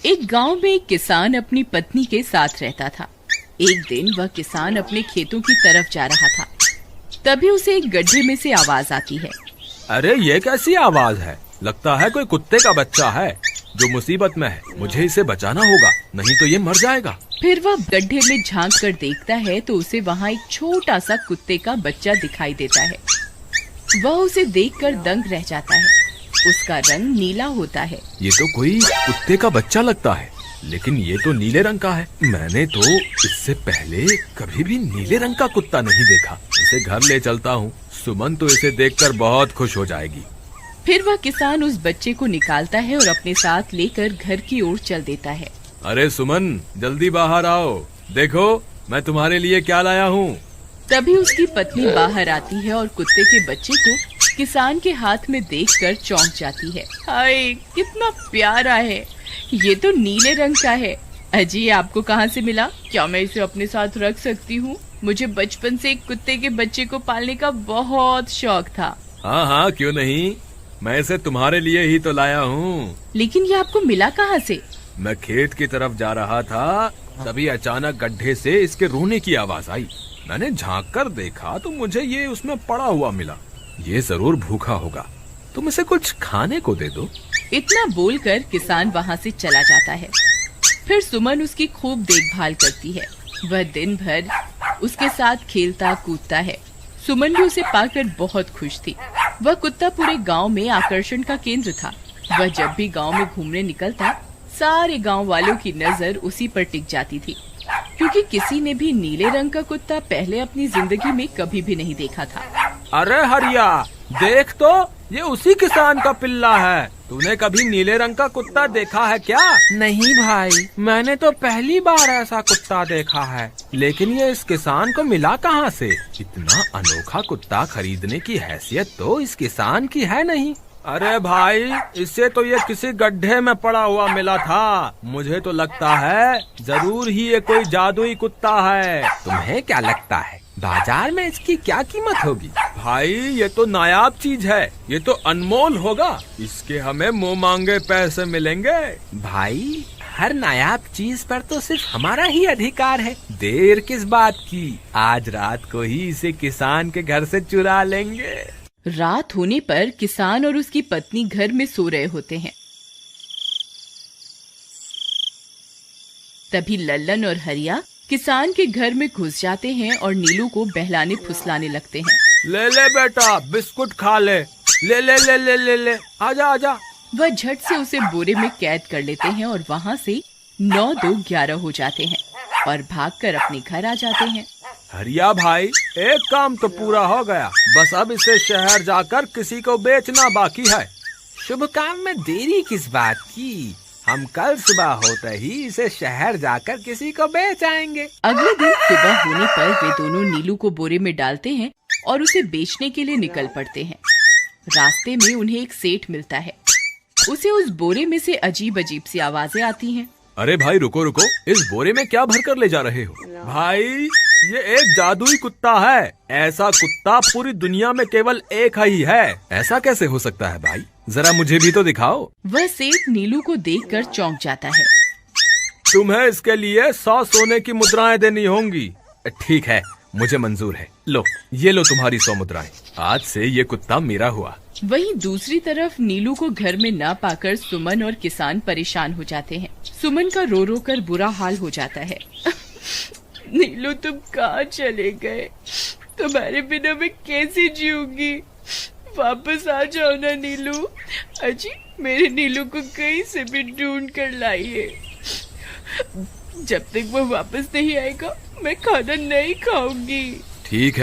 एक गांव में एक किसान अपनी पत्नी के साथ रहता था। एक दिन वह किसान अपने खेतों की तरफ जा रहा था। तभी उसे एक गड्ढे में से आवाज आती है। अरे ये कैसी आवाज है? लगता है कोई कुत्ते का बच्चा है जो मुसीबत में है। मुझे इसे बचाना होगा, नहीं तो ये मर जाएगा। फिर वह गड्ढे में झांक कर देखता है तो उसे वहाँ एक छोटा सा कुत्ते का बच्चा दिखाई देता है। वह उसे देखकर दंग रह जाता है। उसका रंग नीला होता है। ये तो कोई कुत्ते का बच्चा लगता है, लेकिन ये तो नीले रंग का है। मैंने तो इससे पहले कभी भी नीले रंग का कुत्ता नहीं देखा। इसे घर ले चलता हूँ, सुमन तो इसे देखकर बहुत खुश हो जाएगी। फिर वह किसान उस बच्चे को निकालता है और अपने साथ लेकर घर की ओर चल देता है। अरे सुमन, जल्दी बाहर आओ, देखो मैं तुम्हारे लिए क्या लाया हूँ। तभी उसकी पत्नी बाहर आती है और कुत्ते के बच्चे को किसान के हाथ में देखकर चौंक जाती है। हाय, कितना प्यारा है, ये तो नीले रंग का है। अजी, आपको कहाँ से मिला? क्या मैं इसे अपने साथ रख सकती हूँ? मुझे बचपन से एक कुत्ते के बच्चे को पालने का बहुत शौक था। हाँ हाँ, क्यों नहीं, मैं इसे तुम्हारे लिए ही तो लाया हूँ। लेकिन ये आपको मिला कहाँ से? मैं खेत की तरफ जा रहा था, तभी अचानक गड्ढे से इसके रोने की आवाज आई। मैंने झांक कर देखा तो मुझे ये उसमें पड़ा हुआ मिला। ये जरूर भूखा होगा, तुम इसे कुछ खाने को दे दो। इतना बोलकर किसान वहाँ से चला जाता है। फिर सुमन उसकी खूब देखभाल करती है। वह दिन भर उसके साथ खेलता कूदता है। सुमन भी उसे पाकर बहुत खुश थी। वह कुत्ता पूरे गांव में आकर्षण का केंद्र था। वह जब भी गांव में घूमने निकलता, सारे गांव वालों की नजर उसी पर टिक जाती थी, क्योंकि किसी ने भी नीले रंग का कुत्ता पहले अपनी जिंदगी में कभी भी नहीं देखा था। अरे हरिया, देख तो, ये उसी किसान का पिल्ला है। तूने कभी नीले रंग का कुत्ता देखा है क्या? नहीं भाई, मैंने तो पहली बार ऐसा कुत्ता देखा है। लेकिन ये इस किसान को मिला कहाँ से? इतना अनोखा कुत्ता खरीदने की हैसियत तो इस किसान की है नहीं। अरे भाई, इससे तो ये किसी गड्ढे में पड़ा हुआ मिला था। मुझे तो लगता है जरूर ही ये कोई जादुई कुत्ता है। तुम्हें क्या लगता है, बाजार में इसकी क्या कीमत होगी? भाई, ये तो नायाब चीज है, ये तो अनमोल होगा। इसके हमें मुंह मांगे पैसे मिलेंगे। भाई, हर नायाब चीज पर तो सिर्फ हमारा ही अधिकार है। देर किस बात की, आज रात को ही इसे किसान के घर से चुरा लेंगे। रात होने पर किसान और उसकी पत्नी घर में सो रहे होते हैं। तभी लल्लन और हरिया किसान के घर में घुस जाते हैं और नीलू को बहलाने फुसलाने लगते हैं। ले ले बेटा, बिस्कुट खा ले। ले ले ले ले ले ले, आजा आजा। वह झट से उसे बोरे में कैद कर लेते हैं और वहाँ से 9-2-11 हो जाते हैं और भागकर अपने घर आ जाते हैं। हरिया भाई, एक काम तो पूरा हो गया, बस अब इसे शहर जाकर किसी को बेचना बाकी है। शुभ काम में देरी किस बात की, हम कल सुबह होते ही इसे शहर जाकर किसी को बेच आएंगे। अगले दिन सुबह होने पर वे दोनों नीलू को बोरे में डालते हैं और उसे बेचने के लिए निकल पड़ते हैं। रास्ते में उन्हें एक सेठ मिलता है। उसे उस बोरे में से अजीब अजीब सी आवाजें आती हैं। अरे भाई, रुको रुको, इस बोरे में क्या भरकर ले जा रहे हो? भाई, ये एक जादुई कुत्ता है। ऐसा कुत्ता पूरी दुनिया में केवल एक ही है। ऐसा कैसे हो सकता है भाई? जरा मुझे भी तो दिखाओ। वह सेठ नीलू को देखकर चौंक जाता है। तुम्हें इसके लिए 100 सोने की मुद्राएं देनी होंगी। ठीक है, मुझे मंजूर है। लो, ये लो तुम्हारी 100 मुद्राएं। आज से ये कुत्ता मेरा हुआ। वहीं दूसरी तरफ नीलू को घर में न पाकर सुमन और किसान परेशान हो जाते हैं। सुमन का रो रो कर बुरा हाल हो जाता है। नीलू, तुम कहाँ चले गए? तुम्हारे बिना मैं कैसे जीऊंगी? वापस आ जाओ ना नीलू। अजी, मेरे नीलू को कहीं से भी ढूंढ कर लाइए। जब तक वो वापस नहीं आएगा, मैं खाना नहीं खाऊंगी। ठीक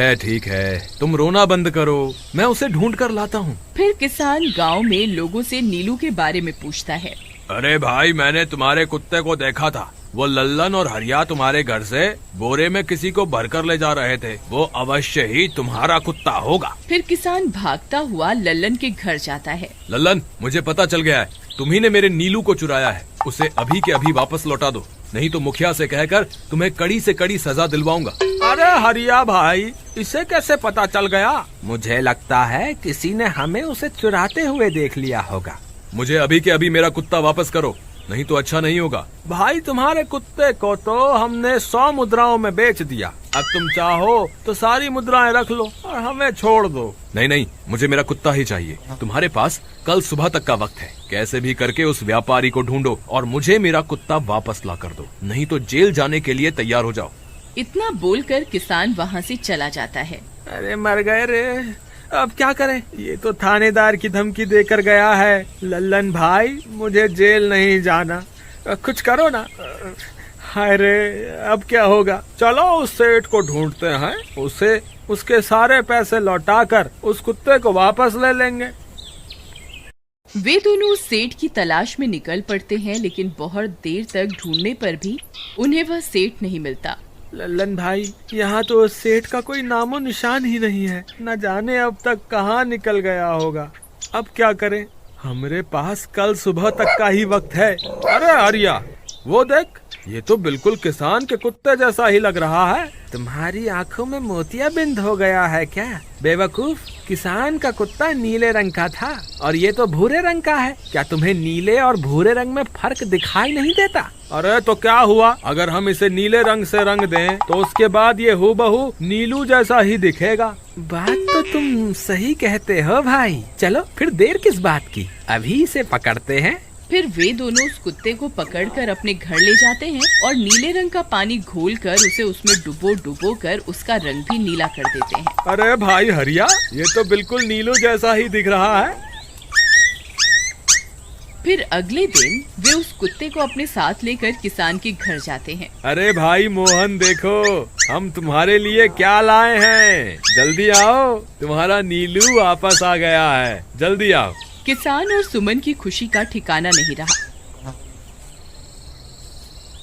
है, तुम रोना बंद करो, मैं उसे ढूंढ कर लाता हूँ। फिर किसान गांव में लोगों से नीलू के बारे में पूछता है। अरे भाई, मैंने तुम्हारे कुत्ते को देखा था। वो लल्लन और हरिया तुम्हारे घर से बोरे में किसी को भरकर ले जा रहे थे। वो अवश्य ही तुम्हारा कुत्ता होगा। फिर किसान भागता हुआ लल्लन के घर जाता है। लल्लन, मुझे पता चल गया है, तुम्ही ने मेरे नीलू को चुराया है। उसे अभी के अभी वापस लौटा दो, नहीं तो मुखिया से कहकर तुम्हें कड़ी से कड़ी सजा दिलवाऊंगा। अरे हरिया भाई, इसे कैसे पता चल गया? मुझे लगता है किसी ने हमें उसे चुराते हुए देख लिया होगा। मुझे अभी के अभी मेरा कुत्ता वापस करो, नहीं तो अच्छा नहीं होगा। भाई तुम्हारे कुत्ते को तो हमने 100 मुद्राओं में बेच दिया, अब तुम चाहो तो सारी मुद्राएं रख लो और हमें छोड़ दो। नहीं नहीं, मुझे मेरा कुत्ता ही चाहिए। तुम्हारे पास कल सुबह तक का वक्त है, कैसे भी करके उस व्यापारी को ढूंढो और मुझे मेरा कुत्ता वापस ला कर दो, नहीं तो जेल जाने के लिए तैयार हो जाओ। इतना बोलकर किसान वहाँ से चला जाता है। अरे मर गए रे, अब क्या करें, ये तो थानेदार की धमकी देकर गया है। लल्लन भाई, मुझे जेल नहीं जाना, कुछ करो ना। हाय रे, अब क्या होगा। चलो उस सेठ को ढूंढते हैं, उसे उसके सारे पैसे लौटाकर उस कुत्ते को वापस ले लेंगे। वे दोनों उस सेठ की तलाश में निकल पड़ते हैं, लेकिन बहुत देर तक ढूंढने पर भी उन्हें वह सेठ नहीं मिलता। लल्लन भाई, यहाँ तो उस सेठ का कोई नामो निशान ही नहीं है, न जाने अब तक कहाँ निकल गया होगा। अब क्या करें, हमारे पास कल सुबह तक का ही वक्त है। अरे आर्या, वो देख, ये तो बिल्कुल किसान के कुत्ते जैसा ही लग रहा है। तुम्हारी आंखों में मोतियाबिंद हो गया है क्या बेवकूफ? किसान का कुत्ता नीले रंग का था और ये तो भूरे रंग का है। क्या तुम्हें नीले और भूरे रंग में फर्क दिखाई नहीं देता? अरे तो क्या हुआ, अगर हम इसे नीले रंग से रंग दें तो उसके बाद ये हूबहू नीलू जैसा ही दिखेगा। बात तो तुम सही कहते हो भाई, चलो फिर देर किस बात की, अभी इसे पकड़ते हैं। फिर वे दोनों उस कुत्ते को पकड़कर अपने घर ले जाते हैं और नीले रंग का पानी घोलकर उसे उसमें डुबो कर उसका रंग भी नीला कर देते हैं। अरे भाई हरिया, ये तो बिल्कुल नीलू जैसा ही दिख रहा है। फिर अगले दिन वे उस कुत्ते को अपने साथ लेकर किसान के घर जाते हैं। अरे भाई मोहन, देखो हम तुम्हारे लिए क्या लाए हैं, जल्दी आओ, तुम्हारा नीलू वापस आ गया है, जल्दी आओ। किसान और सुमन की खुशी का ठिकाना नहीं रहा।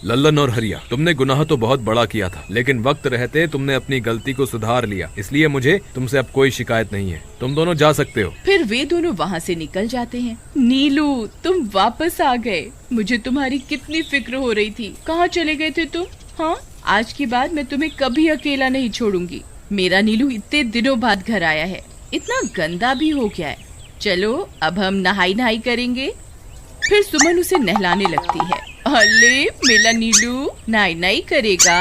लल्लन और हरिया, तुमने गुनाह तो बहुत बड़ा किया था, लेकिन वक्त रहते तुमने अपनी गलती को सुधार लिया, इसलिए मुझे तुमसे अब कोई शिकायत नहीं है, तुम दोनों जा सकते हो। फिर वे दोनों वहाँ से निकल जाते हैं। नीलू, तुम वापस आ गए, मुझे तुम्हारी कितनी फिक्र हो रही थी। कहाँ चले गए थे तुम? हाँ, आज के बाद मैं तुम्हें कभी अकेला नहीं छोड़ूंगी। मेरा नीलू इतने दिनों बाद घर आया है, इतना गंदा भी हो गया है। चलो अब हम नहाई करेंगे। फिर सुमन उसे नहलाने लगती है। अरे मेरा नीलू नहाई करेगा,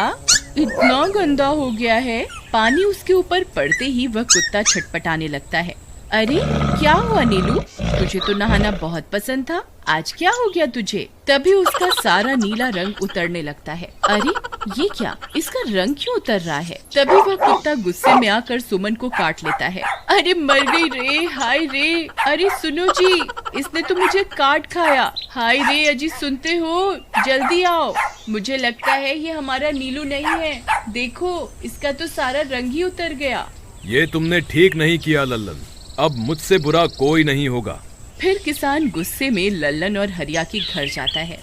इतना गंदा हो गया है। पानी उसके ऊपर पड़ते ही वह कुत्ता छटपटाने लगता है। अरे क्या हुआ नीलू, तुझे तो नहाना बहुत पसंद था, आज क्या हो गया तुझे? तभी उसका सारा नीला रंग उतरने लगता है। अरे ये क्या, इसका रंग क्यों उतर रहा है? तभी वह कुत्ता गुस्से में आकर सुमन को काट लेता है। अरे मर गई रे, हाय रे। अरे सुनो जी, इसने तो मुझे काट खाया। हाय रे अजी, सुनते हो? जल्दी आओ, मुझे लगता है ये हमारा नीलू नहीं है। देखो, इसका तो सारा रंग ही उतर गया। ये तुमने ठीक नहीं किया लल्लन, अब मुझसे बुरा कोई नहीं होगा। फिर किसान गुस्से में लल्लन और हरिया के घर जाता है।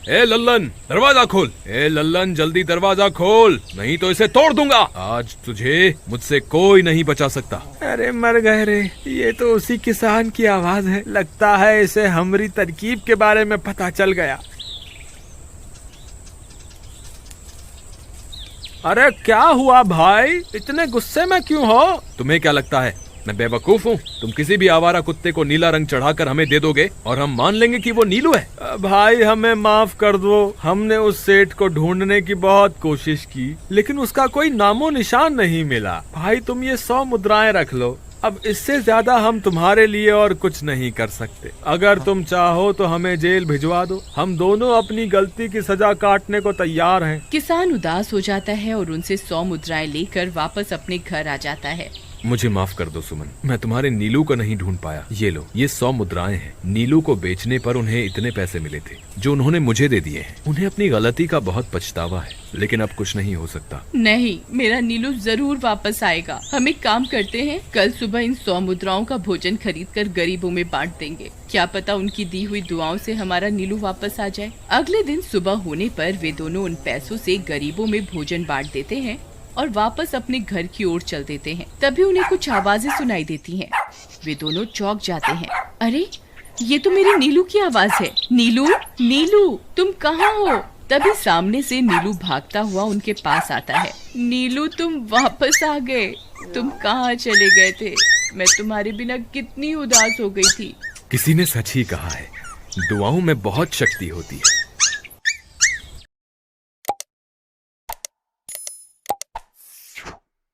ए लल्लन, दरवाजा खोल। ए लल्लन, जल्दी दरवाजा खोल, नहीं तो इसे तोड़ दूंगा। आज तुझे मुझसे कोई नहीं बचा सकता। अरे मर गए रे, ये तो उसी किसान की आवाज है, लगता है इसे हमारी तरकीब के बारे में पता चल गया। अरे क्या हुआ भाई, इतने गुस्से में क्यों हो? तुम्हें क्या लगता है मैं बेवकूफ हूँ? तुम किसी भी आवारा कुत्ते को नीला रंग चढ़ाकर हमें दे दोगे और हम मान लेंगे कि वो नीलू है? भाई हमें माफ कर दो, हमने उस सेठ को ढूंढने की बहुत कोशिश की, लेकिन उसका कोई नामो निशान नहीं मिला। भाई तुम ये 100 मुद्राएं रख लो, अब इससे ज्यादा हम तुम्हारे लिए और कुछ नहीं कर सकते। अगर तुम चाहो तो हमें जेल भिजवा दो, हम दोनों अपनी गलती की सजा काटने को तैयार हैं। किसान उदास हो जाता है और उनसे 100 मुद्राएं लेकर वापस अपने घर आ जाता है। मुझे माफ कर दो सुमन, मैं तुम्हारे नीलू को नहीं ढूंढ पाया। ये लो, ये 100 मुद्राएं हैं। नीलू को बेचने पर उन्हें इतने पैसे मिले थे जो उन्होंने मुझे दे दिए हैं। उन्हें अपनी गलती का बहुत पछतावा है, लेकिन अब कुछ नहीं हो सकता। नहीं, मेरा नीलू जरूर वापस आएगा। हम एक काम करते हैं, कल सुबह इन 100 मुद्राओं का भोजन खरीद कर गरीबों में बांट देंगे। क्या पता उनकी दी हुई दुआओं से हमारा नीलू वापस आ जाए। अगले दिन सुबह होने पर वे दोनों उन पैसों से गरीबों में भोजन बांट देते हैं और वापस अपने घर की ओर चल देते हैं। तभी उन्हें कुछ आवाजें सुनाई देती हैं। वे दोनों चौंक जाते हैं। अरे ये तो मेरे नीलू की आवाज है। नीलू, नीलू तुम कहाँ हो? तभी सामने से नीलू भागता हुआ उनके पास आता है। नीलू तुम वापस आ गए, तुम कहाँ चले गए थे? मैं तुम्हारे बिना कितनी उदास हो गई थी। किसी ने सच ही कहा है, दुआओं में बहुत शक्ति होती है।